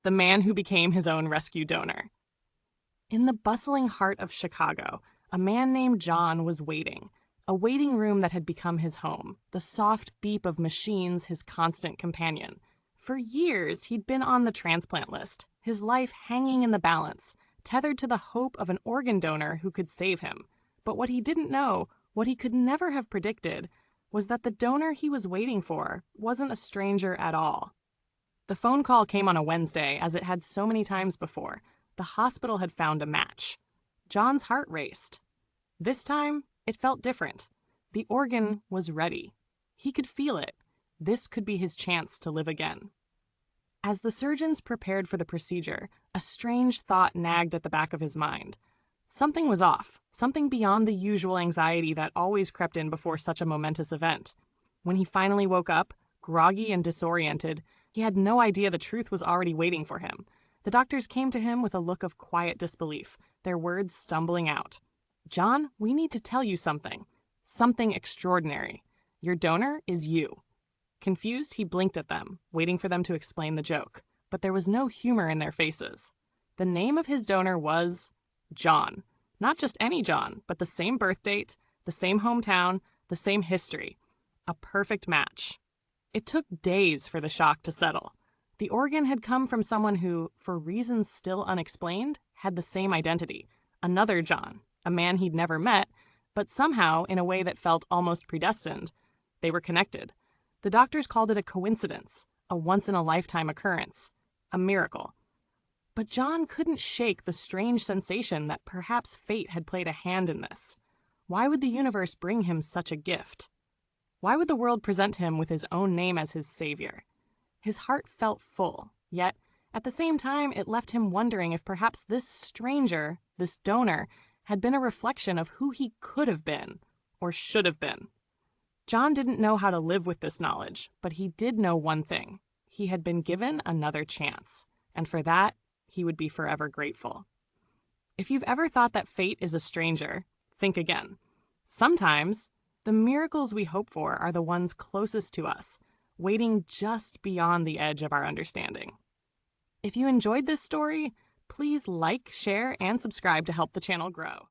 the man who became his own rescue donor. In the bustling heart of Chicago, a man named John was waiting, a waiting room that had become his home, the soft beep of machines his constant companion. For years, he'd been on the transplant list, his life hanging in the balance, tethered to the hope of an organ donor who could save him. But what he didn't know, what he could never have predicted, was that the donor he was waiting for wasn't a stranger at all. The phone call came on a Wednesday, as it had so many times before. The hospital had found a match. John's heart raced. This time, it felt different. The organ was ready. He could feel it. This could be his chance to live again. As the surgeons prepared for the procedure, a strange thought nagged at the back of his mind. Something was off, something beyond the usual anxiety that always crept in before such a momentous event. When he finally woke up, groggy and disoriented, he had no idea the truth was already waiting for him. The doctors came to him with a look of quiet disbelief, their words stumbling out. "John, we need to tell you something. Something extraordinary. Your donor is you." Confused, he blinked at them, waiting for them to explain the joke. But there was no humor in their faces. The name of his donor was John. Not just any John, but the same birth date, the same hometown, the same history. A perfect match. It took days for the shock to settle. The organ had come from someone who, for reasons still unexplained, had the same identity. Another John, a man he'd never met, but somehow, in a way that felt almost predestined, they were connected. The doctors called it a coincidence, a once-in-a-lifetime occurrence, a miracle. But John couldn't shake the strange sensation that perhaps fate had played a hand in this. Why would the universe bring him such a gift? Why would the world present him with his own name as his savior? His heart felt full, yet at the same time it left him wondering if perhaps this stranger, this donor, had been a reflection of who he could have been, or should have been. John didn't know how to live with this knowledge, but he did know one thing. He had been given another chance, and for that, he would be forever grateful. If you've ever thought that fate is a stranger, think again. Sometimes, the miracles we hope for are the ones closest to us, waiting just beyond the edge of our understanding. If you enjoyed this story, please like, share, and subscribe to help the channel grow.